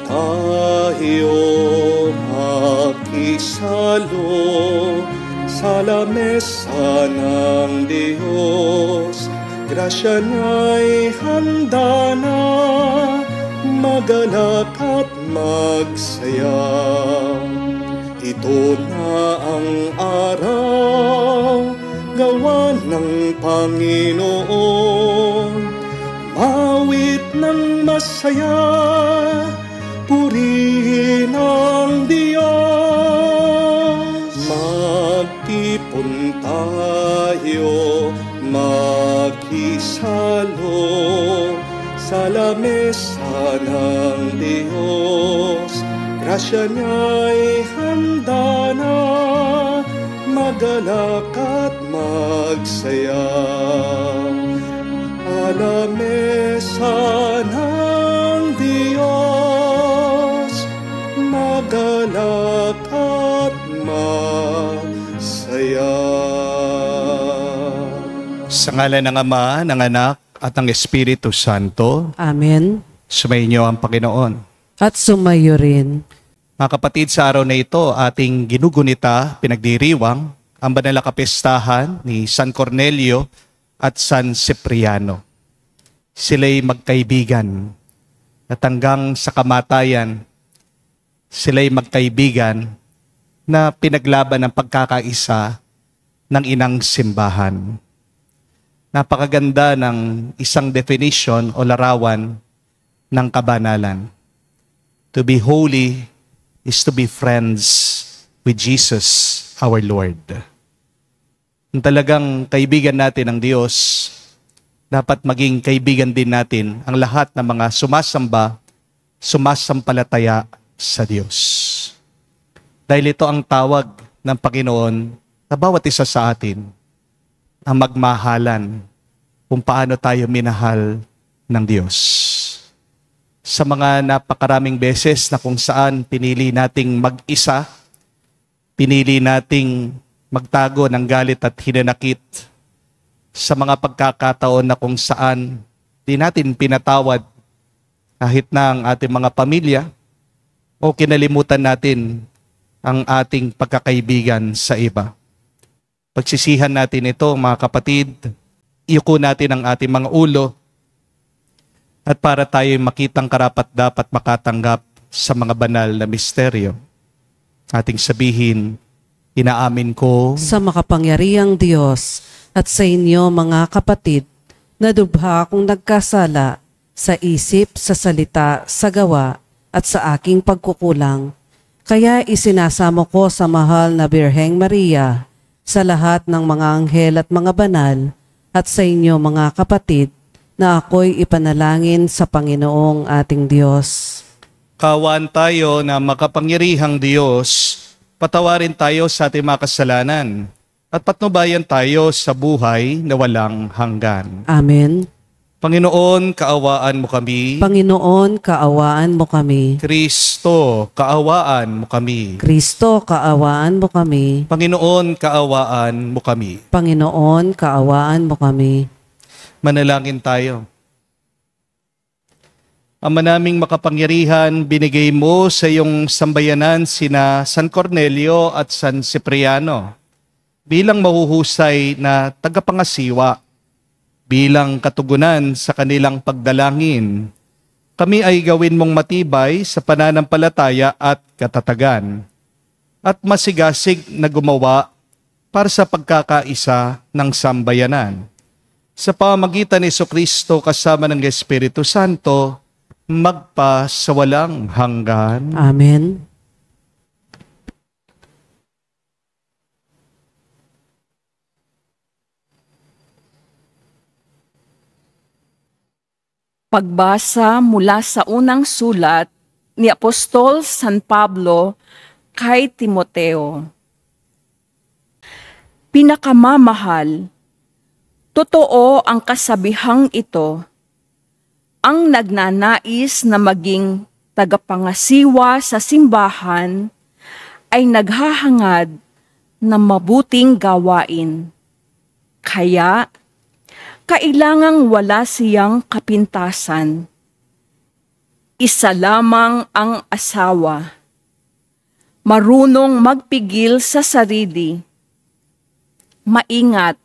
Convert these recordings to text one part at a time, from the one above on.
tayo makisalo sa lamesa ng Diyos. Grasya niya'y handa na, magalak at magsaya. Ito na ang araw, gawa ng Panginoon. Mawit ng masaya, purihin ang Diyos. Magtipon tayo, makisalo sa lamesa ng Diyos. Grasya niya'y handa na, magalak at magsaya. Lamesa ng Diyos, magalak at masaya. Sa ngalan ng Ama, ng Anak, at ng Espiritu Santo. Amen. Sumainyo ang Panginoon. At sumayo rin. Mga kapatid, sa araw na ito, ating ginugunita, pinagdiriwang, ang banal na kapistahan ni San Cornelio at San Cipriano. Sila'y magkaibigan at hanggang sa kamatayan, sila'y magkaibigan na pinaglaban ng pagkakaisa ng inang simbahan. Napakaganda ng isang definition o larawan ng kabanalan. To be holy is to be friends with Jesus, our Lord. Kung talagang kaibigan natin ang Diyos, dapat maging kaibigan din natin ang lahat ng mga sumasamba, sumasampalataya sa Diyos. Dahil ito ang tawag ng Panginoon sa bawat isa sa atin, ang magmahalan kung paano tayo minahal ng Diyos. Sa mga napakaraming beses na kung saan pinili nating mag-isa, pinili nating magtago ng galit at hinanakit, sa mga pagkakataon na kung saan di natin pinatawad kahit na ang ating mga pamilya o kinalimutan natin ang ating pagkakaibigan sa iba. Pagsisihan natin ito, mga kapatid, iyuko natin ang ating mga ulo at para tayo makitang karapat-dapat makatanggap sa mga banal na misteryo. Ating sabihin, inaamin ko sa makapangyarihang Diyos at sa inyo mga kapatid, na dubha akong nagkasala sa isip, sa salita, sa gawa, at sa aking pagkukulang. Kaya isinasamo ko sa mahal na Birheng Maria, sa lahat ng mga anghel at mga banal, at sa inyo mga kapatid, na ako'y ipanalangin sa Panginoong ating Diyos. Kaawaan tayo na makapangyarihang Diyos, patawarin tayo sa ating mga kasalanan, at patnubayan tayo sa buhay na walang hanggan. Amen. Panginoon, kaawaan mo kami. Panginoon, kaawaan mo kami. Kristo, kaawaan mo kami. Kristo, kaawaan mo kami. Panginoon, kaawaan mo kami. Panginoon, kaawaan mo kami. Manalangin tayo. Ama naming makapangyarihan, binigay mo sa iyong sambayanan sina San Cornelio at San Cipriano bilang mahuhusay na tagapangasiwa, bilang katugunan sa kanilang pagdalangin. Kami ay gawin mong matibay sa pananampalataya at katatagan, at masigasig na gumawa para sa pagkakaisa ng sambayanan. Sa pamamagitan ni Jesucristo kasama ng Espiritu Santo, magpa sa walang hanggan. Amen. Pagbasa mula sa unang sulat ni Apostol San Pablo kay Timoteo. Pinakamamahal, totoo ang kasabihang ito. Ang nagnanais na maging tagapangasiwa sa simbahan ay naghahangad ng mabuting gawain. Kaya, kailangang wala siyang kapintasan. isa lamang ang asawa. Marunong magpigil sa sarili. Maingat,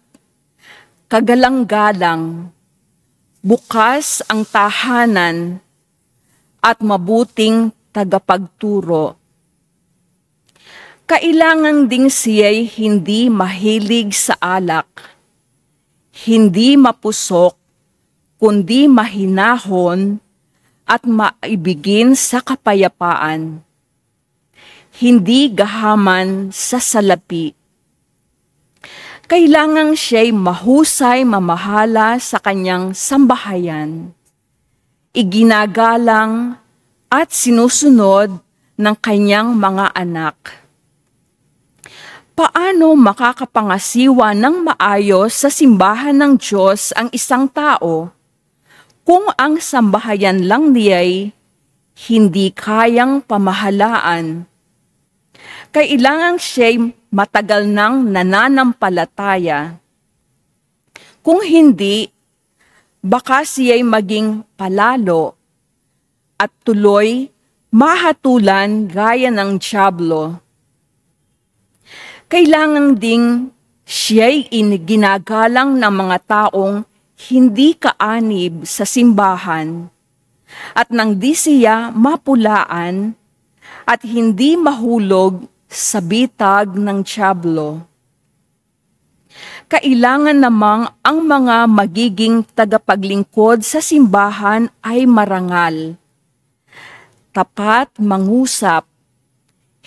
kagalang-galang, bukas ang tahanan, at mabuting tagapagturo. Kailangan ding siya'y hindi mahilig sa alak, hindi mapusok, kundi mahinahon at maibigin sa kapayapaan. Hindi gahaman sa salapi. Kailangang siya'y mahusay mamahala sa kanyang sambahayan. Iginagalang at sinusunod ng kanyang mga anak. Paano makakapangasiwa ng maayos sa simbahan ng Diyos ang isang tao kung ang sambahayan lang niya'y hindi kayang pamahalaan? Kailangang siya'y matagal nang nananampalataya. Kung hindi, baka siya'y maging palalo at tuloy mahatulan gaya ng dyablo. Kailangan ding siya'y ginagalang ng mga taong hindi kaanib sa simbahan at nang di siya mapulaan at hindi mahulog sa bitag ng dyablo. Kailangan namang ang mga magiging tagapaglingkod sa simbahan ay marangal, tapat mangusap,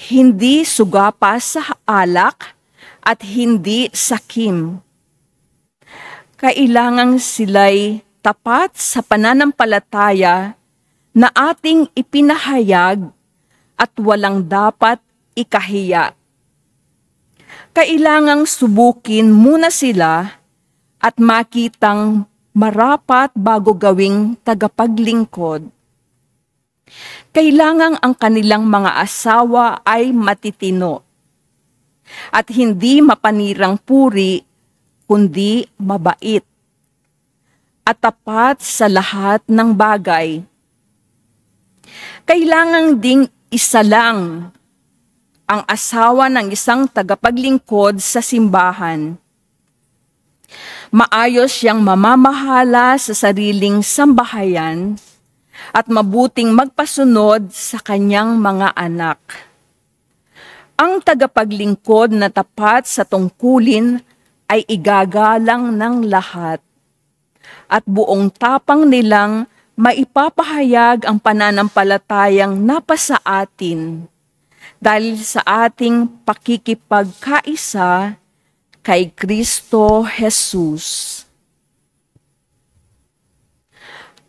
hindi sugapas sa alak at hindi sakim. Kailangan sila'y tapat sa pananampalataya na ating ipinahayag at walang dapat ikahiya. Kailangang subukin muna sila at makitang marapat bago gawing tagapaglingkod. Kailangang ang kanilang mga asawa ay matitino at hindi mapanirang puri, kundi mabait at tapat sa lahat ng bagay. Kailangang ding isa lang ang asawa ng isang tagapaglingkod sa simbahan. Maayos siyang mamamahala sa sariling sambahayan at mabuting magpasunod sa kanyang mga anak. Ang tagapaglingkod na tapat sa tungkulin ay igagalang ng lahat at buong tapang nilang maipapahayag ang pananampalatayang napasa atin dahil sa ating pakikipagkaisa kay Kristo Jesus.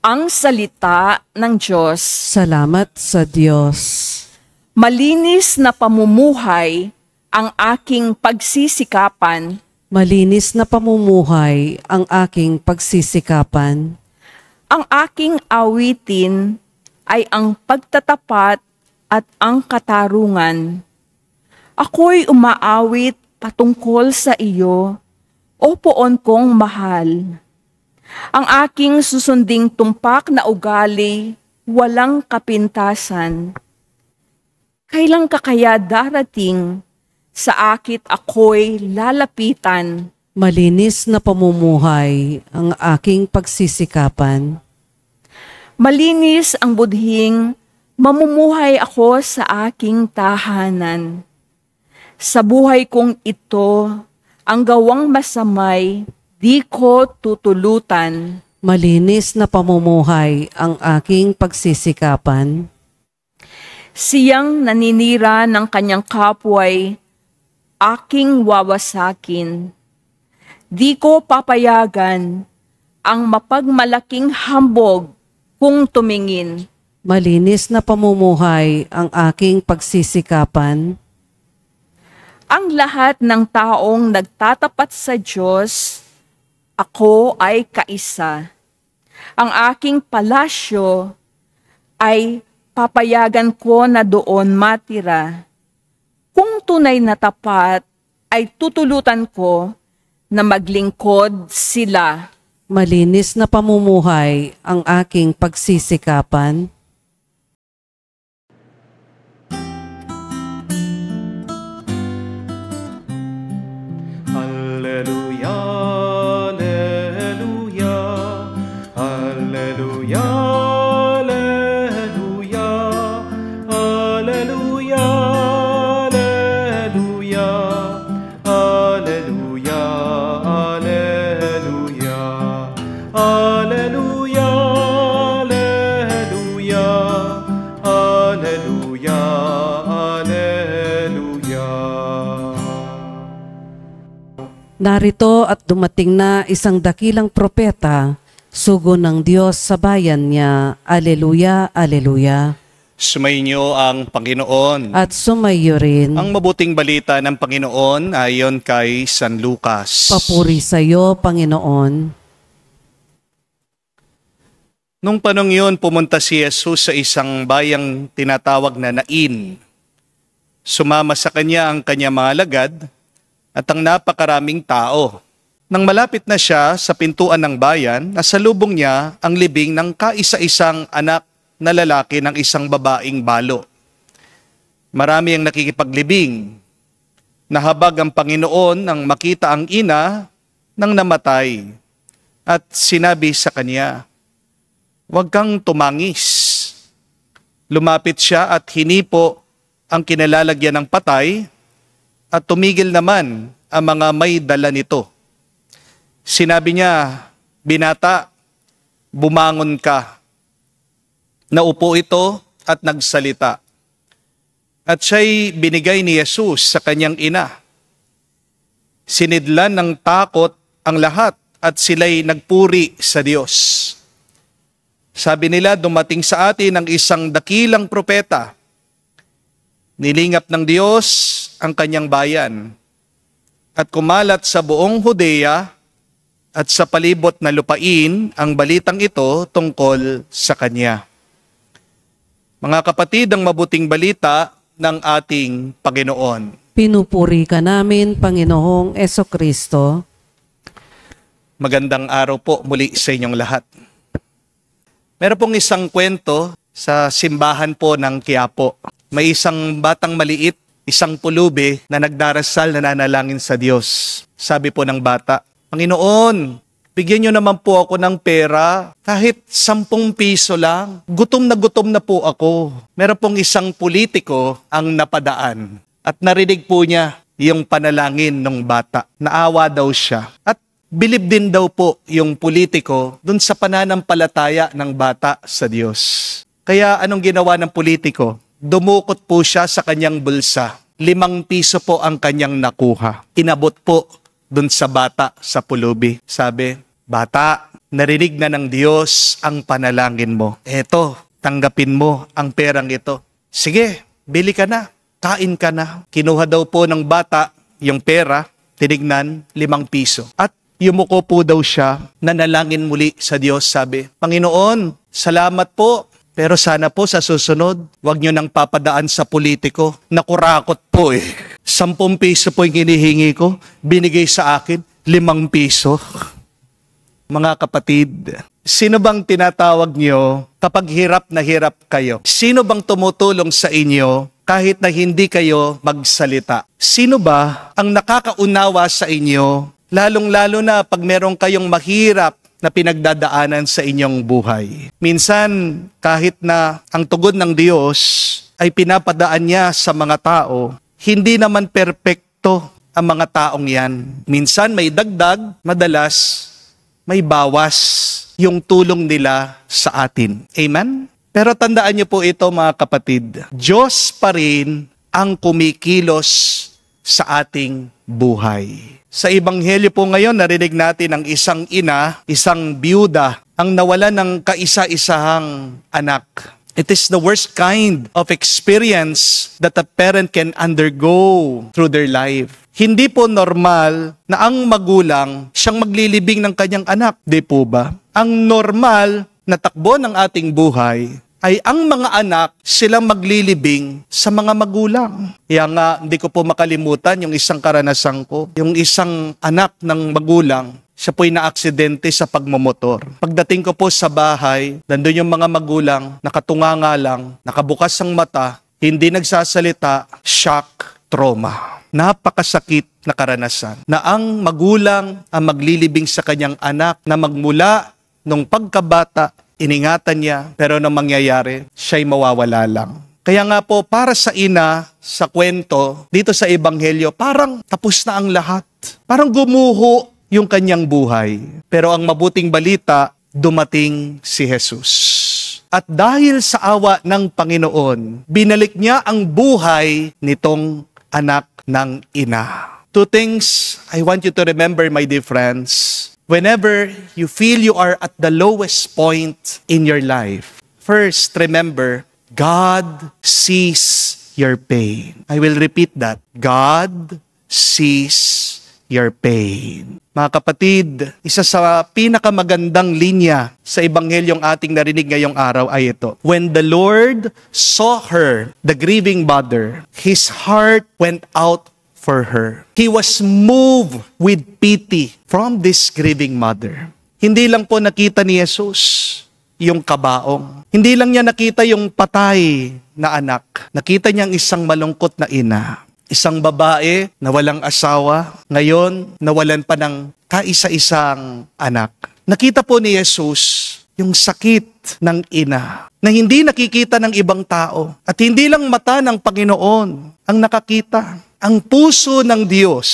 Ang salita ng Diyos. Salamat sa Diyos. Malinis na pamumuhay ang aking pagsisikapan. Malinis na pamumuhay ang aking pagsisikapan. Ang aking awitin ay ang pagtatapat at ang katarungan. Ako'y umaawit patungkol sa iyo, o poon kong mahal. Ang aking susunding tumpak na ugali, walang kapintasan. Kailan ka kaya darating, sa akit ako'y lalapitan? Malinis na pamumuhay ang aking pagsisikapan. Malinis ang budhing mamumuhay ako sa aking tahanan. Sa buhay kong ito, ang gawang masamay, di ko tutulutan. Malinis na pamumuhay ang aking pagsisikapan. Siyang naninira ng kanyang kapway, aking wawasakin. Di ko papayagan ang mapagmalaking hambog kung tumingin. Malinis na pamumuhay ang aking pagsisikapan. Ang lahat ng taong nagtatapat sa Diyos, ako ay kaisa. Ang aking palasyo ay papayagan ko na doon matira. Kung tunay na tapat, ay tutulutan ko na maglingkod sila. Malinis na pamumuhay ang aking pagsisikapan. Narito at dumating na isang dakilang propeta, sugo ng Diyos sa bayan niya. Aleluya, aleluya. Sumainyo ang Panginoon. At sumayo rin. Ang mabuting balita ng Panginoon ayon kay San Lucas. Papuri sa iyo, Panginoon. Nung panong yun, pumunta si Jesus sa isang bayang tinatawag na Nain. Sumama sa kanya ang kanyang mga alagad at ang napakaraming tao. Nang malapit na siya sa pintuan ng bayan, nasalubong niya ang libing ng kaisa-isang anak na lalaki ng isang babaeng balo. Marami ang nakikipaglibing. Nahabag ang Panginoon nang makita ang ina ng namatay at sinabi sa kanya, "Huwag kang tumangis." Lumapit siya at hinipo ang kinalalagyan ng patay at tumigil naman ang mga may dala nito. Sinabi niya, "Binata, bumangon ka." Naupo ito at nagsalita. At siya'y binigay ni Jesus sa kanyang ina. Sinidlan ng takot ang lahat at sila'y nagpuri sa Diyos. Sabi nila, dumating sa atin ang isang dakilang propeta. Nilingap ng Diyos ang kanyang bayan at kumalat sa buong Judea at sa palibot na lupain ang balitang ito tungkol sa kanya. Mga kapatid, ang mabuting balita ng ating Panginoon. Pinupuri ka namin, Panginoong Esokristo. Magandang araw po muli sa inyong lahat. Meron pong isang kwento sa simbahan po ng Quiapo. May isang batang maliit, isang pulubi na nagdarasal, nananalangin sa Diyos. Sabi po ng bata, "Panginoon, bigyan niyo naman po ako ng pera, kahit 10 piso lang. Gutom na po ako." Meron pong isang politiko ang napadaan at narinig po niya yung panalangin ng bata. Naawa daw siya at bilib din daw po yung politiko dun sa pananampalataya ng bata sa Diyos. Kaya anong ginawa ng politiko? Dumukot po siya sa kanyang bulsa. 5 piso po ang kanyang nakuha. Inabot po dun sa bata sa pulubi. Sabi, "Bata, narinig na ng Diyos ang panalangin mo. Eto, tanggapin mo ang perang ito. Sige, bili ka na, kain ka na." Kinuha daw po ng bata yung pera, tinignan, 5 piso. At yumuko po daw siya, nanalangin muli sa Diyos, sabi, "Panginoon, salamat po. Pero sana po sa susunod, wag nyo nang papadaan sa politiko. Nakurakot po eh. 10 piso po yung hinihingi ko, binigay sa akin, 5 piso. Mga kapatid, sino bang tinatawag nyo kapag hirap na hirap kayo? Sino bang tumutulong sa inyo kahit na hindi kayo magsalita? Sino ba ang nakakaunawa sa inyo, lalong-lalo na pag meron kayong mahirap na pinagdadaanan sa inyong buhay? Minsan, kahit na ang tugon ng Diyos ay pinapadaan niya sa mga tao, hindi naman perpekto ang mga taong yan. Minsan may dagdag, madalas may bawas yung tulong nila sa atin. Amen? Pero tandaan niyo po ito mga kapatid, Diyos pa rin ang kumikilos sa ating buhay. Sa Ebanghelyo po ngayon, narinig natin ang isang ina, isang biyuda, ang nawalan ng kaisa-isahang anak. It is the worst kind of experience that a parent can undergo through their life. Hindi po normal na ang magulang siyang maglilibing ng kanyang anak. Di po ba? Ang normal na takbo ng ating buhay ay ang mga anak silang maglilibing sa mga magulang. Kaya nga, hindi ko po makalimutan yung isang karanasan ko. Yung isang anak ng magulang, siya po'y na-aksidente sa pagmamotor. Pagdating ko po sa bahay, nandun yung mga magulang, nakatunganga lang, nakabukas ang mata, hindi nagsasalita, shock, trauma. Napakasakit na karanasan na ang magulang ang maglilibing sa kanyang anak na magmula nung pagkabata, iningatan niya, pero nang mangyayari, siya'y mawawala lang. Kaya nga po, para sa ina, sa kwento, dito sa Ebanghelyo, parang tapos na ang lahat. Parang gumuho yung kanyang buhay. Pero ang mabuting balita, dumating si Jesus. At dahil sa awa ng Panginoon, binalik niya ang buhay nitong anak ng ina. Two things I want you to remember, my dear friends. Whenever you feel you are at the lowest point in your life, first, remember, God sees your pain. I will repeat that. God sees your pain. Mga kapatid, isa sa pinakamagandang linya sa Ebanghelyong ating narinig ngayong araw ay ito. When the Lord saw her, the grieving mother, His heart went out for her. He was moved with pity from this grieving mother. Hindi lang po nakita ni Jesus yung kabaong. Hindi lang niya nakita yung patay na anak. Nakita niya ang isang malungkot na ina. Isang babae na walang asawa, ngayon nawalan pa ng kaisa-isang anak. Nakita po ni Jesus yung sakit ng ina na hindi nakikita ng ibang tao. At hindi lang mata ng Panginoon ang nakakita. Ang puso ng Diyos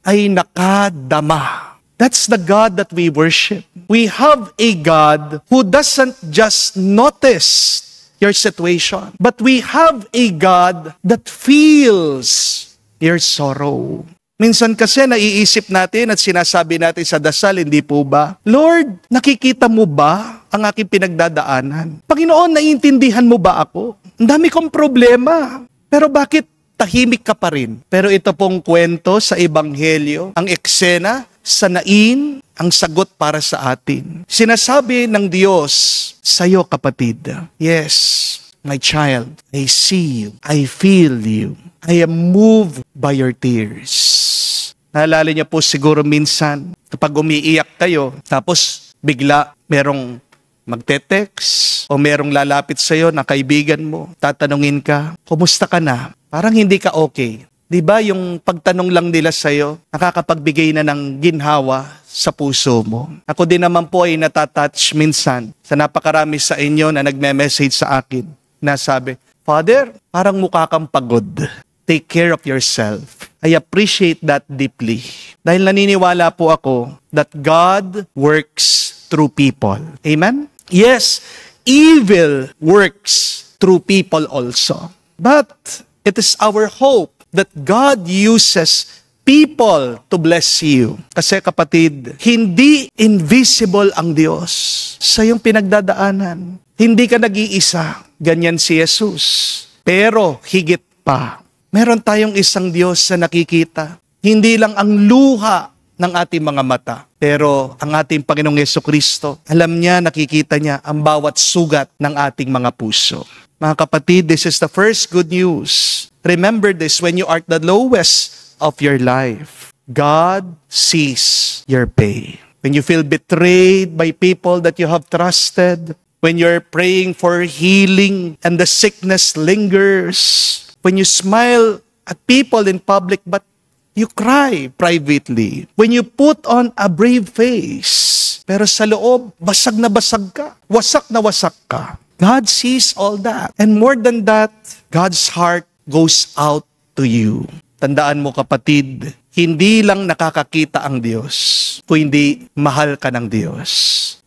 ay nakadama. That's the God that we worship. We have a God who doesn't just notice your situation, but we have a God that feels your sorrow. Minsan kasi naiisip natin at sinasabi natin sa dasal, hindi po ba? Lord, nakikita mo ba ang aking pinagdadaanan? Panginoon, naiintindihan mo ba ako? Ang dami kong problema. Pero bakit tahimik ka pa rin? Pero ito pong kwento sa Ebanghelyo, ang eksena sa Nain, ang sagot para sa atin. Sinasabi ng Diyos sa'yo, kapatid, yes, my child, I see you, I feel you, I am moved by your tears. Naalala niyo po siguro minsan, kapag umiiyak kayo, tapos bigla merong magte-text o merong lalapit sa'yo na kaibigan mo, tatanungin ka, kumusta ka na? Parang hindi ka okay. Di ba yung pagtanong lang nila sa'yo, nakakapagbigay na ng ginhawa sa puso mo. Ako din naman po ay natatouch minsan sa napakarami sa inyo na nagme-message sa akin na sabi, Father, parang mukha kang pagod. Take care of yourself. I appreciate that deeply. Dahil naniniwala po ako that God works through people. Amen? Yes, evil works through people also. But it is our hope that God uses people to bless you. Kasi kapatid, hindi invisible ang Diyos sa iyong pinagdadaanan. Hindi ka nag-iisa. Ganyan si Jesus. Pero higit pa, meron tayong isang Diyos na nakikita. Hindi lang ang luha ng ating mga mata, pero ang ating Panginoong Jesucristo, alam niya, nakikita niya ang bawat sugat ng ating mga puso. Mga kapatid, this is the first good news. Remember this, when you are at the lowest of your life, God sees your pain. When you feel betrayed by people that you have trusted, when you're praying for healing and the sickness lingers, when you smile at people in public but you cry privately, when you put on a brave face, pero sa loob, basag na wasak ka. God sees all that. And more than that, God's heart goes out to you. Tandaan mo kapatid, hindi lang nakakakita ang Diyos, kundi mahal ka ng Diyos.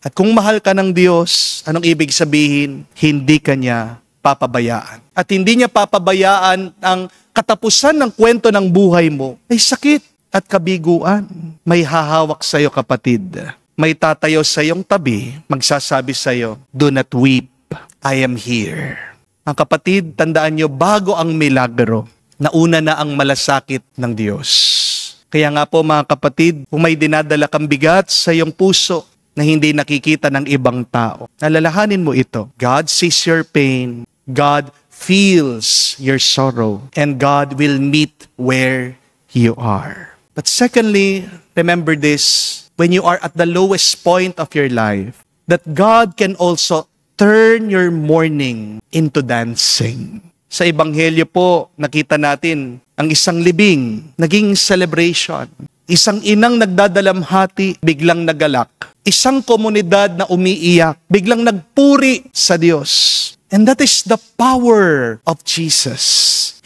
At kung mahal ka ng Diyos, anong ibig sabihin? Hindi ka niya papabayaan. At hindi niya papabayaan ang katapusan ng kwento ng buhay mo. May sakit at kabiguan. May hahawak sa iyo kapatid. May tatayo sa iyong tabi, magsasabi sa iyo, do not weep, I am here. Ang kapatid, tandaan niyo, bago ang milagro, nauna na ang malasakit ng Diyos. Kaya nga po mga kapatid, kung may dinadala kang bigat sa iyong puso na hindi nakikita ng ibang tao, alalahanin mo ito. God sees your pain, God feels your sorrow, and God will meet where you are. But secondly, remember this, when you are at the lowest point of your life, that God can also turn your mourning into dancing. Sa Ebanghelyo po, nakita natin ang isang libing, naging celebration. Isang inang nagdadalamhati, biglang nagalak. Isang komunidad na umiiyak, biglang nagpuri sa Diyos. And that is the power of Jesus.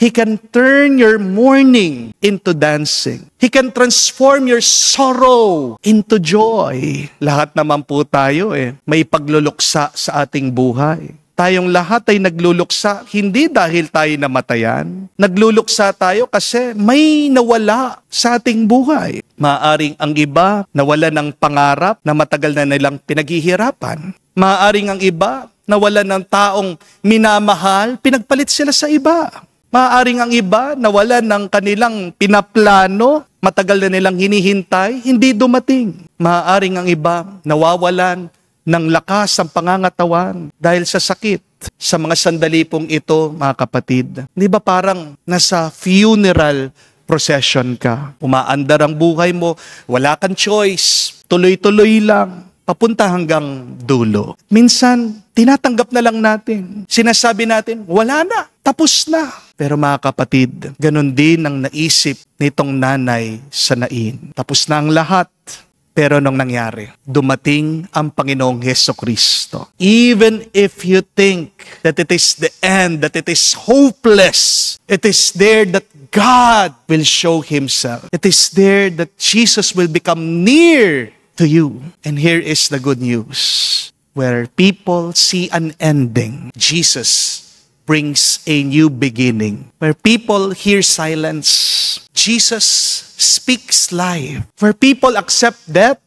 He can turn your mourning into dancing. He can transform your sorrow into joy. Lahat naman po tayo may pagluluksa sa ating buhay. Tayong lahat ay nagluluksa, hindi dahil tayo namatayan. Nagluluksa tayo kasi may nawala sa ating buhay. Maaring ang iba nawala ng pangarap na matagal na nilang pinaghihirapan. Maaring ang iba nawala ng taong minamahal, pinagpalit sila sa iba. Maaring ang iba nawala ng kanilang pinaplano, matagal na nilang hinihintay, hindi dumating. Maaring ang iba nawawalan ng lakas ang pangangatawan dahil sa sakit. Sa mga sandali pong ito, mga kapatid, di ba parang nasa funeral procession ka? Umaandar ang buhay mo, wala kang choice, tuloy-tuloy lang, papunta hanggang dulo. Minsan, tinatanggap na lang natin. Sinasabi natin, wala na, tapos na. Pero mga kapatid, ganun din ang naisip nitong nanay sa Nain. Tapos na ang lahat. Pero nung nangyari, dumating ang Panginoong Hesukristo. Even if you think that it is the end, that it is hopeless, it is there that God will show Himself. It is there that Jesus will become near to you. And here is the good news. Where people see an ending, Jesus brings a new beginning. Where people hear silence, Jesus speaks life. Where people accept death,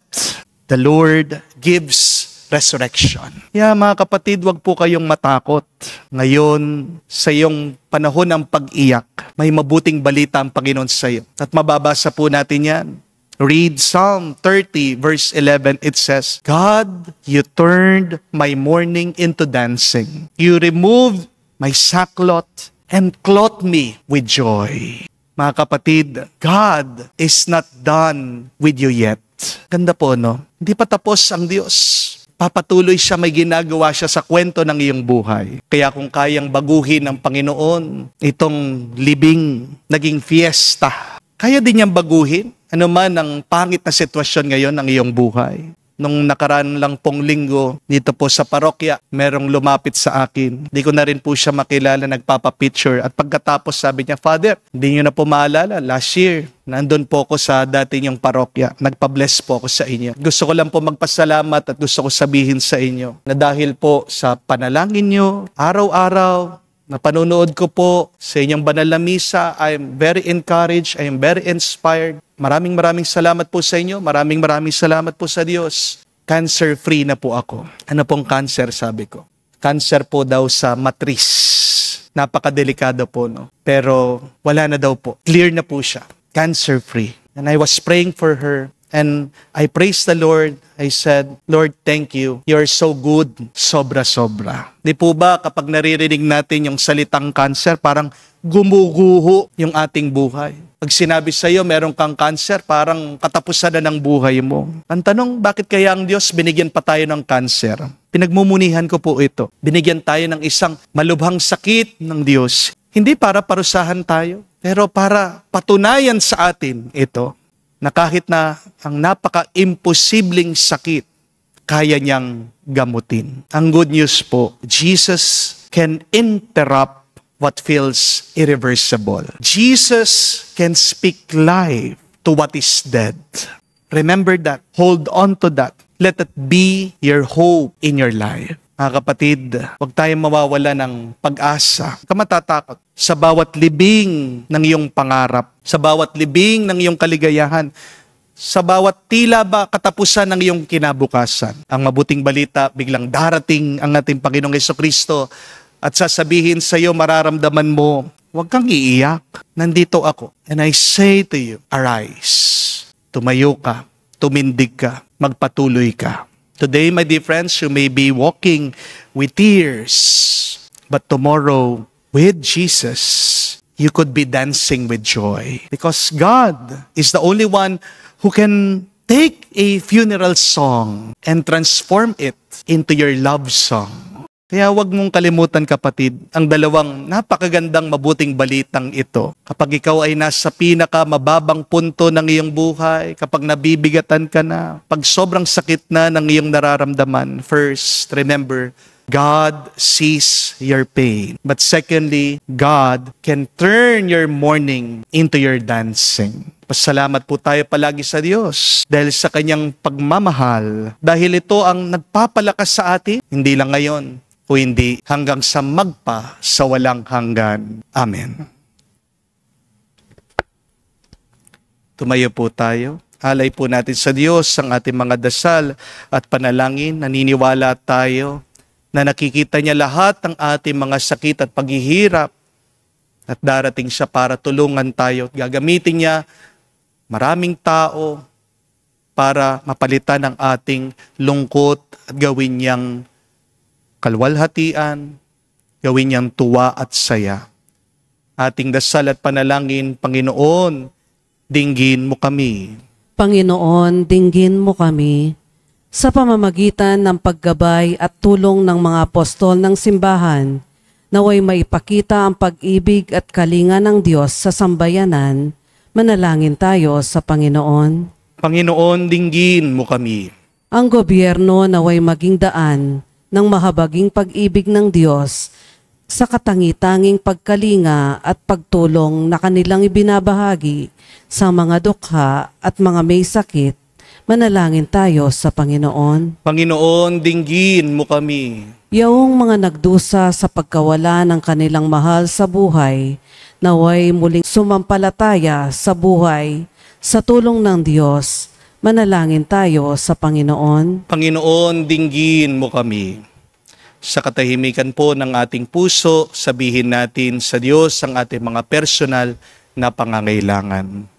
the Lord gives resurrection. Kaya mga kapatid, wag po kayong matakot. Ngayon, sa iyong panahon ng pag-iyak, may mabuting balita ang Panginoon sa iyo. At mababasa po natin yan. Read Psalm 30 verse 11. It says, God, you turned my mourning into dancing. You removed my sackcloth and clothed me with joy. Mga kapatid, God is not done with you yet. Ganda po, no? Hindi pa tapos ang Diyos. Papatuloy siya, may ginagawa siya sa kwento ng iyong buhay. Kaya kung kayang baguhin ng Panginoon, itong libing naging fiesta, kaya din niyang baguhin ano man ang pangit na sitwasyon ngayon ng iyong buhay. Nung nakaraan lang pong linggo, dito po sa parokya, merong lumapit sa akin. Di ko na rin po siya makilala, nagpapapicture. At pagkatapos sabi niya, Father, hindi niyo na po maalala, last year, nandun po ako sa dati niyong parokya. Nagpa-bless po ako sa inyo. Gusto ko lang po magpasalamat at gusto ko sabihin sa inyo na dahil po sa panalangin niyo, araw-araw, na panunood ko po sa inyong banal na misa, I am very encouraged, I am very inspired. Maraming salamat po sa inyo. Maraming salamat po sa Diyos. Cancer-free na po ako. Ano pong cancer, sabi ko? Cancer po daw sa matris. Napakadelikado po, no? Pero wala na daw po. Clear na po siya. Cancer-free. And I was praying for her. And I praised the Lord. I said, Lord, thank you. You're so good. Sobra-sobra. Di po ba kapag naririnig natin yung salitang cancer, parang gumuguho yung ating buhay. Pag sinabi sa iyo, meron kang cancer, parang katapusan na ng buhay mo. Ang tanong, bakit kaya ang Diyos binigyan pa tayo ng cancer? Pinagmumunihan ko po ito. Binigyan tayo ng isang malubhang sakit ng Diyos. Hindi para parusahan tayo, pero para patunayan sa atin ito, na kahit na ang napaka-imposibleng sakit, kaya niyang gamutin. Ang good news po, Jesus can interrupt what feels irreversible. Jesus can speak life to what is dead. Remember that. Hold on to that. Let it be your hope in your life. Mga kapatid, huwag tayong mawawala ng pag-asa. Huwag ka matatakot sa bawat libing ng iyong pangarap, sa bawat libing ng iyong kaligayahan, sa bawat tila ba katapusan ng iyong kinabukasan. Ang mabuting balita, biglang darating ang ating Panginoong Hesukristo at sasabihin sa iyo, mararamdaman mo, huwag kang iiyak. Nandito ako. And I say to you, arise. Tumayo ka, tumindig ka, magpatuloy ka. Today, my dear friends, you may be walking with tears, but tomorrow, with Jesus, you could be dancing with joy. Because God is the only one who can take a funeral song and transform it into your love song. Kaya wag mong kalimutan, kapatid, ang dalawang napakagandang mabuting balitang ito. Kapag ikaw ay nasa pinakamababang punto ng iyong buhay, kapag nabibigatan ka na, pag sobrang sakit na ng iyong nararamdaman, first, remember, God sees your pain. But secondly, God can turn your mourning into your dancing. Pasalamat po tayo palagi sa Diyos dahil sa kanyang pagmamahal. Dahil ito ang nagpapalakas sa atin, hindi lang ngayon, kung hindi hanggang sa magpa sa walang hanggan. Amen. Tumayo po tayo. Alay po natin sa Diyos ang ating mga dasal at panalangin. Naniniwala tayo na nakikita niya lahat ng ating mga sakit at paghihirap at darating siya para tulungan tayo. Gagamitin niya maraming tao para mapalitan ang ating lungkot at gawin niyang kalwalhatian, gawin niyang tuwa at saya. Ating dasal at panalangin, Panginoon, dinggin mo kami. Panginoon, dinggin mo kami sa pamamagitan ng paggabay at tulong ng mga apostol ng simbahan, naway maipakita ang pag-ibig at kalinga ng Diyos sa sambayanan. Manalangin tayo sa Panginoon. Panginoon, dinggin mo kami. Ang gobyerno naway maging daan ng mahabaging pag-ibig ng Diyos sa katangi-tanging pagkalinga at pagtulong na kanilang ibinabahagi sa mga dukha at mga may sakit. Manalangin tayo sa Panginoon. Panginoon, dinggin mo kami. Yaong mga nagdusa sa pagkawala ng kanilang mahal sa buhay, naway muling sumampalataya sa buhay sa tulong ng Diyos. Manalangin tayo sa Panginoon. Panginoon, dinggin mo kami. Sa katahimikan po ng ating puso, sabihin natin sa Diyos ang ating mga personal na pangangailangan.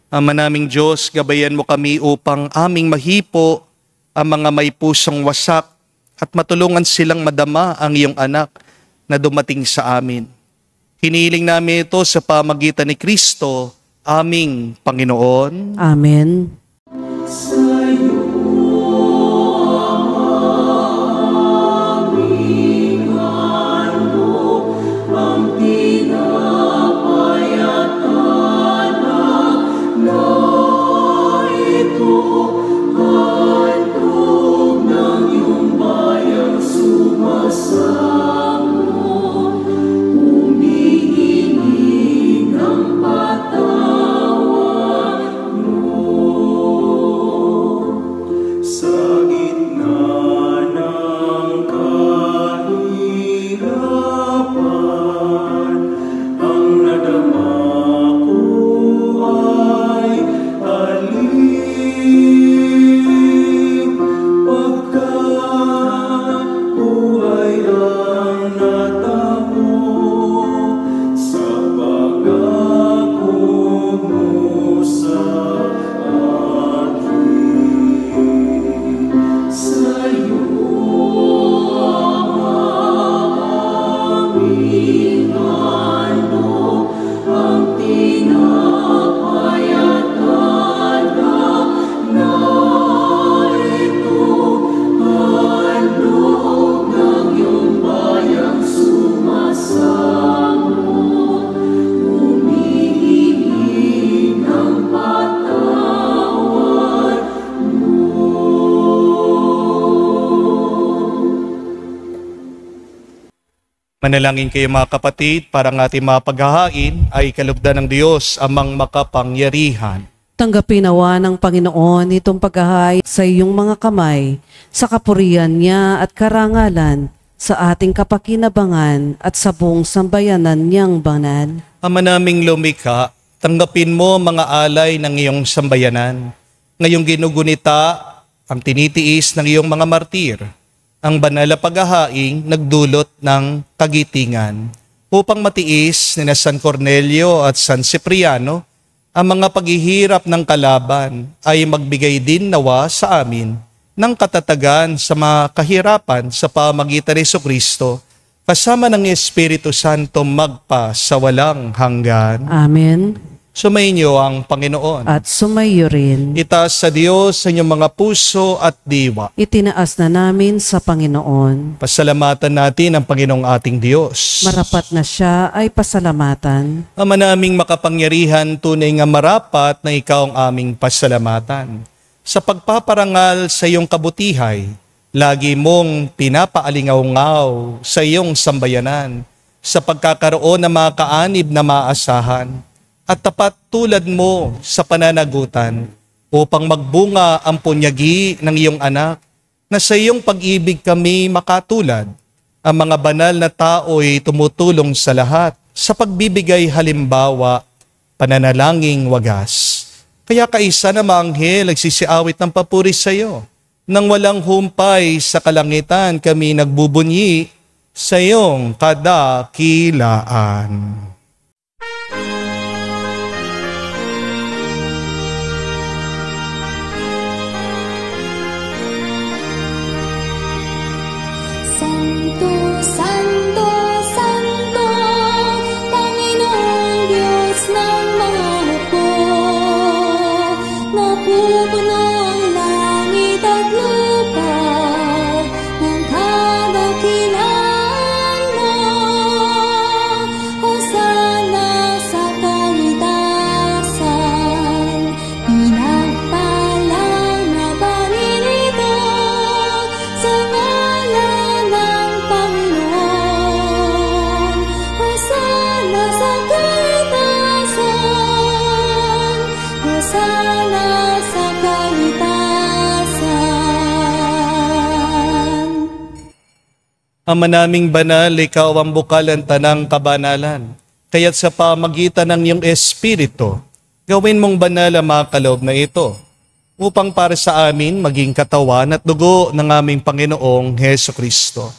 Ama naming Diyos, gabayan mo kami upang aming mahipo ang mga may pusong wasak at matulungan silang madama ang iyong anak na dumating sa amin. Hinihiling namin ito sa pamagitan ni Kristo, aming Panginoon. Amen. Manalangin kayo mga kapatid, para ang ating mga paghahain ay kalugdan ng Diyos amang makapangyarihan. Tanggapin nawa ng Panginoon itong paghahay sa iyong mga kamay, sa kapurihan niya at karangalan, sa ating kapakinabangan at sa buong sambayanan niyang banal. Ama naming lumikha, tanggapin mo mga alay ng iyong sambayanan. Ngayong ginugunita ang tinitiis ng iyong mga martir. Ang banal na paghahaing nagdulot ng kagitingan upang matiis ni San Cornelio at San Cipriano ang mga paghihirap ng kalaban ay magbigay din nawa sa amin ng katatagan sa mga kahirapan sa pamagitan ni Jesucristo kasama ng Espiritu Santo magpa sa walang hanggan. Amen. Sumainyo ang Panginoon. At sumayo rin. Itaas sa Diyos sa inyong mga puso at diwa. Itinaas na namin sa Panginoon. Pasalamatan natin ang Panginoong ating Diyos. Marapat na siya ay pasalamatan. Ama naming makapangyarihan, tunay nga marapat na ikaw ang aming pasalamatan. Sa pagpaparangal sa iyong kabutihay, lagi mong pinapaalingaw-ngaw sa iyong sambayanan sa pagkakaroon ng mga kaanib na maasahan at tapat tulad mo sa pananagutan, upang magbunga ang punyagi ng iyong anak, na sa iyong pag-ibig kami makatulad. Ang mga banal na tao'y tumutulong sa lahat sa pagbibigay halimbawa, pananalangin wagas. Kaya kaisa na maanghel nagsisiawit ng papuri sa iyo. Nang walang humpay sa kalangitan kami nagbubunyi sa iyong kadakilaan. Santo, Santo, Santo, Panginoong Diyos ng mga hukbo. Napupuno ang langit at lupa ng kadakilaan mo. Hosana sa kaitasan, pinagpalang na paninito sa ngalan ng Panginoon. Hosana sa kaitasan, Hosana sa kaitasan. Ama naming banal, ikaw ang bukal ng tanang kabanalan. Kaya't sa pamagitan ng iyong Espiritu, gawin mong banal ang mga kaloob na ito, upang para sa amin maging katawan at dugo ng aming Panginoong Heso Kristo.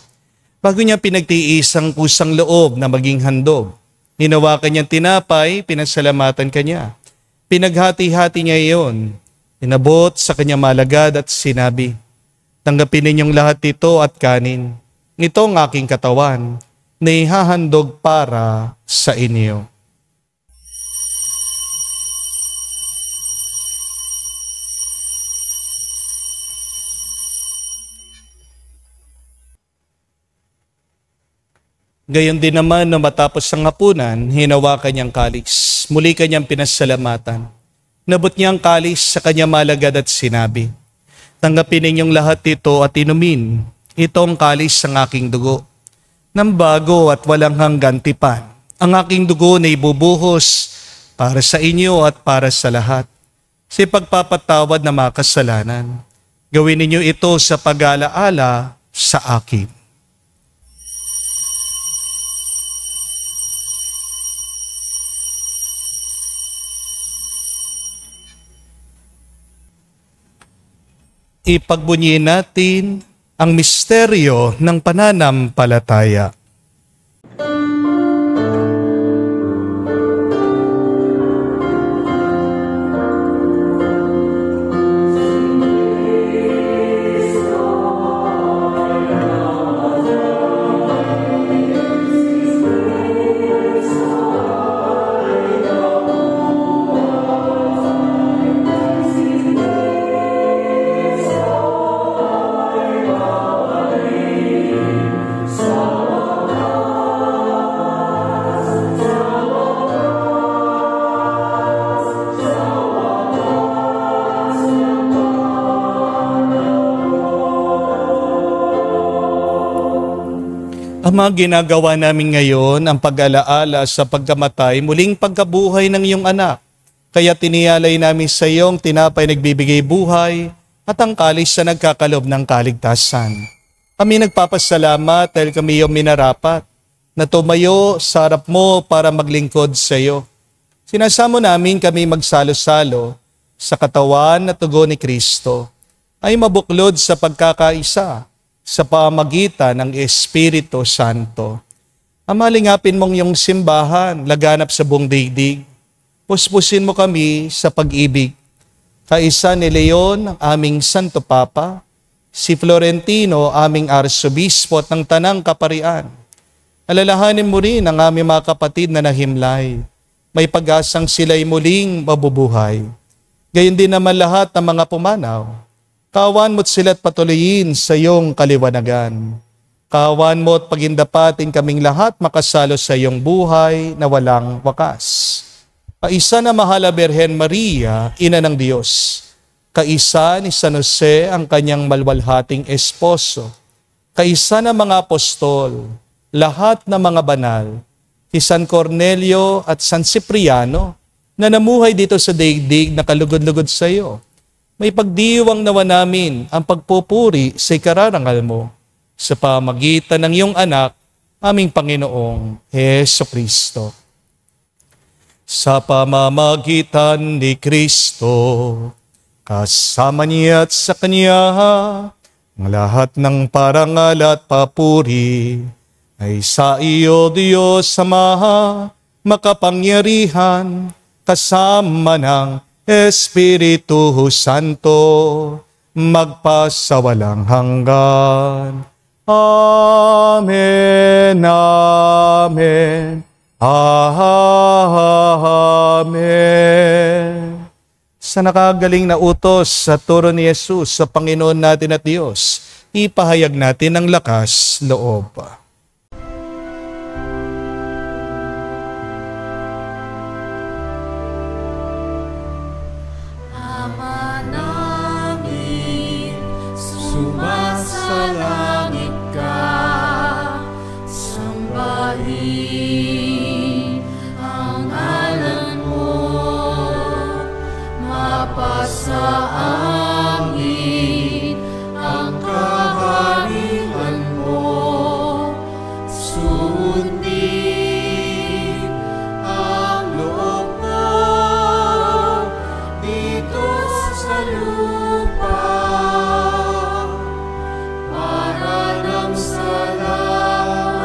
Bago niya pinagtiis ang kusang loob na maging handog, hinawakan niyang tinapay, pinasalamatan kanya. Pinaghati-hati niya iyon, inabot sa kanyang malagad at sinabi, "Tanggapin ninyong lahat ito at kanin. Ito ang aking katawan na ihahandog para sa inyo." Gayon din naman na matapos ang hapunan, hinawakan niyang kalis. Muli kanyang pinasalamatan. Nabot niya ang kalis sa kanyang malagad at sinabi, "Tanggapin ninyong lahat ito at inumin. Ito ang kalis ng aking dugo, ng bago at walang hanggan tipan. Ang aking dugo na ibubuhos para sa inyo at para sa lahat, sa pagpapatawad ng mga kasalanan. Gawin ninyo ito sa pag-alaala sa akin." Ipagbunyiin natin ang misteryo ng pananampalataya. Ang mga ginagawa namin ngayon, ang pag-alaala sa pagkamatay, muling pagkabuhay ng iyong anak. Kaya tiniyalay namin sa iyong tinapay nagbibigay buhay at ang kalis na nagkakalob ng kaligtasan. Kami nagpapasalamat dahil kami iyong minarapat na tumayo sa harap mo para maglingkod sa iyo. Sinasamo namin kami magsalo-salo sa katawan at dugo ni Kristo ay mabuklod sa pagkakaisa sa pamagitan ng Espiritu Santo. Amalingapin mong iyong simbahan, laganap sa buong daigdig. Puspusin mo kami sa pag-ibig. Kaisa ni Leon, ang aming Santo Papa, si Florentino, aming Arsobispo at ng Tanang Kaparian. Alalahanin mo rin ang aming mga kapatid na nahimlay. May pag-asang sila'y muling mabubuhay. Gayon din naman lahat ng mga pumanaw. Kawan mo't sila't patuloyin sa iyong kaliwanagan. Kawan mo't pagindapatin kaming lahat makasalo sa iyong buhay na walang wakas. Kaisa na mahal na Birhen Maria, Ina ng Diyos. Kaisa ni San Jose, ang kanyang malwalhating esposo. Kaisa na mga apostol, lahat na mga banal, si San Cornelio at San Cipriano na namuhay dito sa daigdig na kalugod-lugod sa iyo. may pagdiwang nawa namin ang pagpupuri sa ikararangal mo sa pamagitan ng iyong anak, aming Panginoong Hesukristo. Sa pamamagitan ni Kristo, kasama niya at sa Kanya, ang lahat ng parangal at papuri ay sa iyo, Diyos Ama, makapangyarihan, kasama ng Espiritu Santo, magpasawalang hanggan. Amen, amen, amen. Sa nakagaling na utos sa turo ni Jesus sa Panginoon natin at Diyos, ipahayag natin ang lakas loob. Ama namin, sumasalangit ka, sambahin ang ngalan mo, mapasa amin ang kaharian mo, sundin ang loob mo dito sa lupa, para nang sa langit.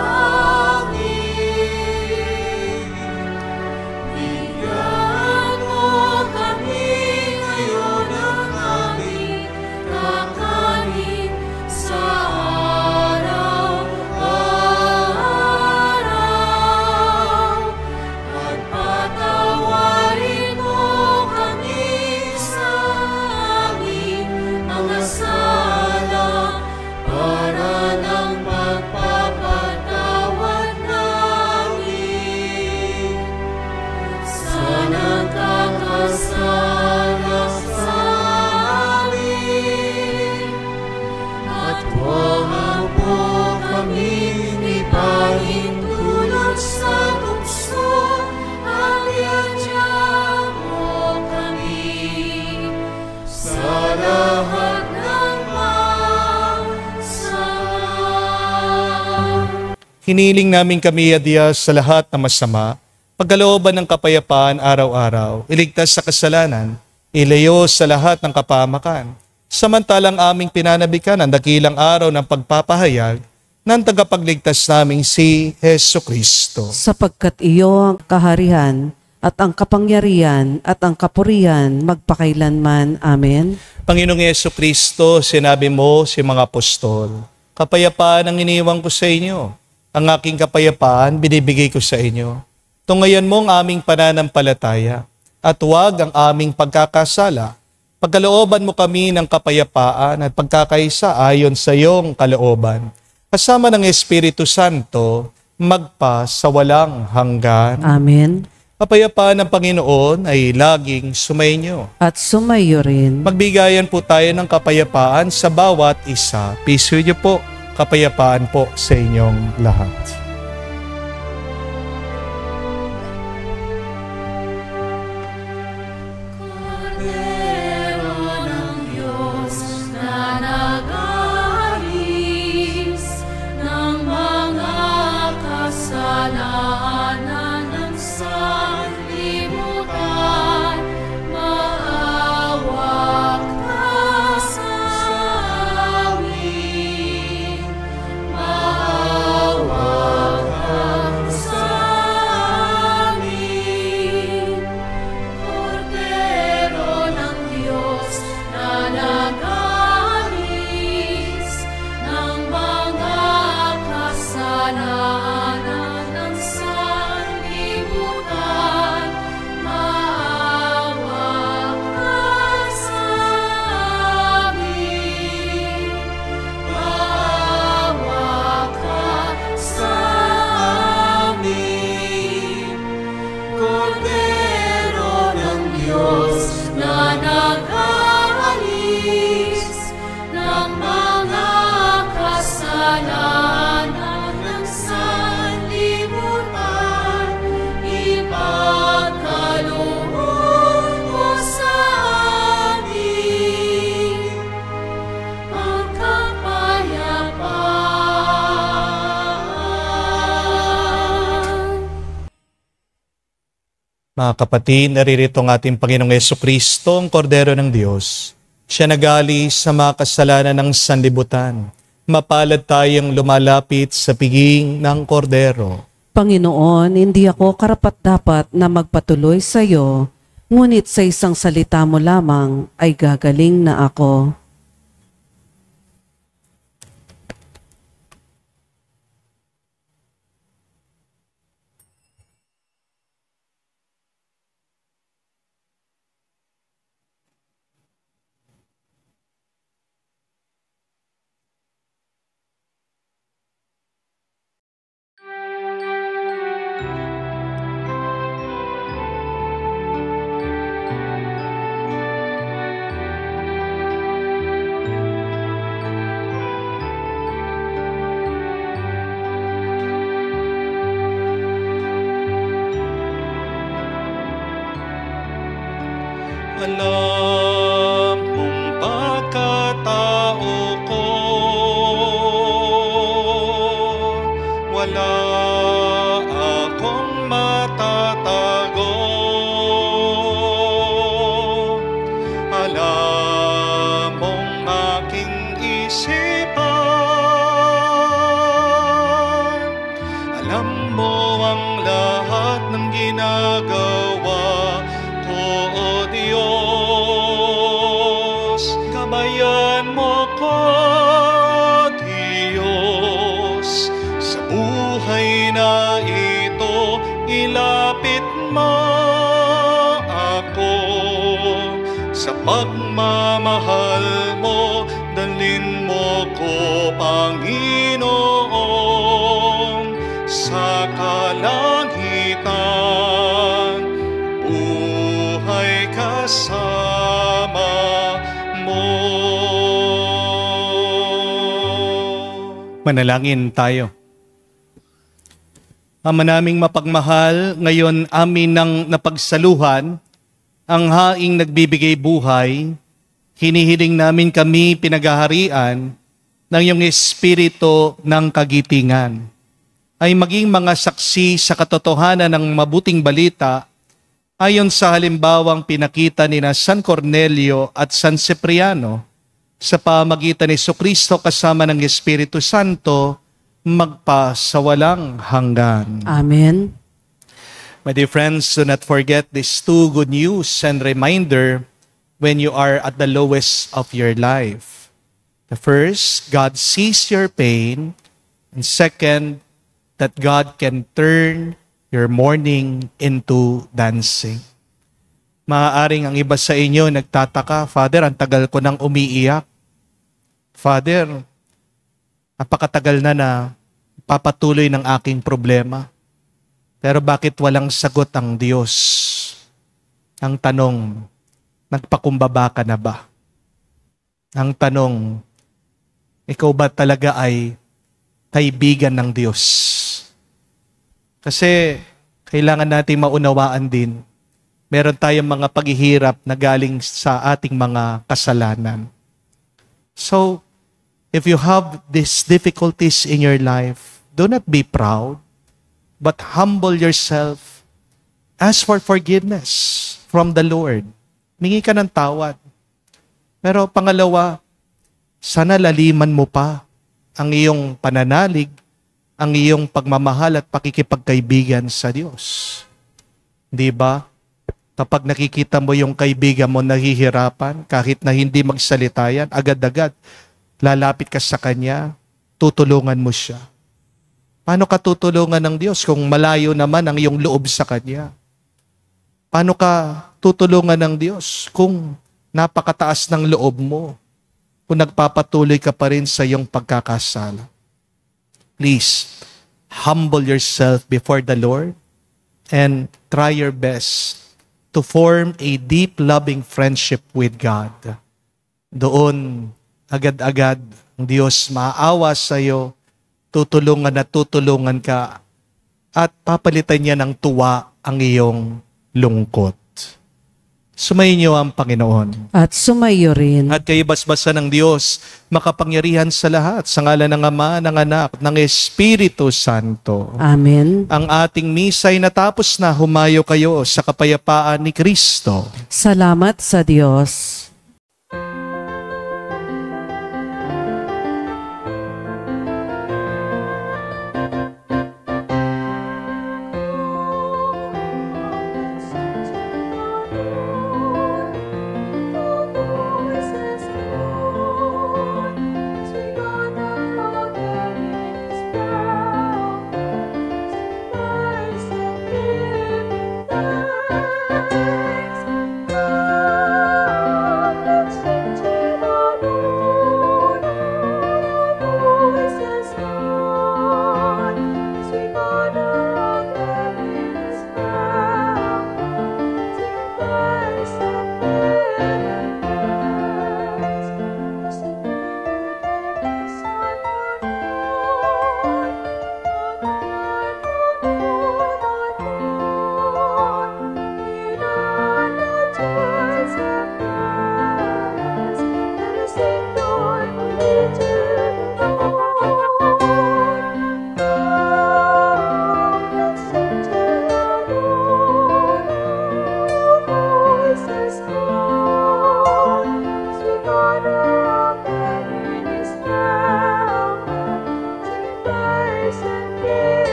Bigyan mo kami ngayon ng aming kakanin sa araw-araw, at patawarin mo kami sa aming mga sala, para ng pagpapatawad namin sa nagkakasala sa amin. At huwag mo kami ipahintulot sa tukso, at iadya mo kami sa lahat ng masama. Hiniling namin kami, Diyos, sa lahat ng masama, pagkalooban ng kapayapaan araw-araw, iligtas sa kasalanan, ilayo sa lahat ng kapahamakan, samantalang aming pinanabikan ang dakilang araw ng pagpapahayag ng tagapagligtas naming si Hesukristo. Sapagkat iyo ang kaharian at ang kapangyarihan at ang kapurihan magpakailanman. Amen. Panginoong Hesukristo, sinabi mo si mga apostol, kapayapaan ang iniwan ko sa inyo. Ang aking kapayapaan binibigay ko sa inyo. Tungayan mo ang aming pananampalataya at huwag ang aming pagkakasala. Pagkalooban mo kami ng kapayapaan at pagkakaisa ayon sa iyong kalooban. Kasama ng Espiritu Santo, magpa sa walang hanggan. Amen. Kapayapaan ng Panginoon ay laging sumainyo. At sumayo rin. Magbigayan po tayo ng kapayapaan sa bawat isa. Peace with you po. Kapayapaan po sa inyong lahat. Kordero ng Diyos na nag-aalis ng mga kasalanan ng sanlibutan, maawa ka sa amin, maawa Mga kapatid, naririto ang ating Panginoong Jesucristo, ang Kordero ng Diyos. Siya nag-alis sa mga kasalanan ng sanlibutan. Mapalad tayong lumalapit sa piging ng Kordero. Panginoon, hindi ako karapat-dapat na magpatuloy sa iyo, ngunit sa isang salita mo lamang ay gagaling na ako. Alam mong pagkatao ko, wala akong matatago. Alam mong aking isipan, alam mo ang lahat ng ginagawa ko, O Diyos. Gabayan mo ko, Diyos, sa buhay na ito. Ilapit mo ako sa pagmamahal mo. Dalhin mo ko, Panginoon, sa kalangitan. Buhay kasama mo. Manalangin tayo. Ama naming mapagmahal, ngayon amin nang napagsaluhan ang haing nagbibigay buhay. Hinihiling namin kami pinaghaharian ng iyong Espiritu ng kagitingan, ay maging mga saksi sa katotohanan ng mabuting balita ayon sa halimbawang pinakita ni San Cornelio at San Cipriano sa pamagitan ni Jesucristo kasama ng Espiritu Santo magpasawalang hanggan. Amen. My dear friends, do not forget these two good news and reminder when you are at the lowest of your life. The first, God sees your pain. And second, that God can turn your mourning into dancing. Maaaring ang iba sa inyo nagtataka, Father, ang tagal ko nang umiiyak. Father, napakatagal na papatuloy ng aking problema. Pero bakit walang sagot ang Diyos? Ang tanong, nagpakumbaba ka na ba? Ang tanong, ikaw ba talaga ay kaibigan ng Diyos? Kasi kailangan natin maunawaan din, meron tayong mga paghihirap na galing sa ating mga kasalanan. So, if you have these difficulties in your life, do not be proud, but humble yourself. Ask for forgiveness from the Lord. Mingi ka ng tawad. Pero pangalawa, sana laliman mo pa ang iyong pananalig, ang iyong pagmamahal at pakikipagkaibigan sa Diyos. Di ba? Kapag nakikita mo yung kaibigan mo nahihirapan, kahit na hindi magsalita yan, agad-agad, lalapit ka sa Kanya, tutulungan mo siya. Paano ka tutulungan ng Diyos kung malayo naman ang iyong loob sa Kanya? Paano ka tutulungan ng Diyos kung napakataas ng loob mo? Kung nagpapatuloy ka pa rin sa iyong pagkakasala? Please, humble yourself before the Lord and try your best to form a deep loving friendship with God. Doon, agad-agad, ang Diyos maawa sa iyo, tutulungan at tutulungan ka, at papalitan niya ng tuwa ang iyong lungkot. Sumainyo ang Panginoon. At sumayo rin. At kayo basbasan ng Diyos, makapangyarihan sa lahat, sa ngalan ng Ama, ng Anak, ng Espiritu Santo. Amen. Ang ating misa'y natapos na, humayo kayo sa kapayapaan ni Kristo. Salamat sa Diyos.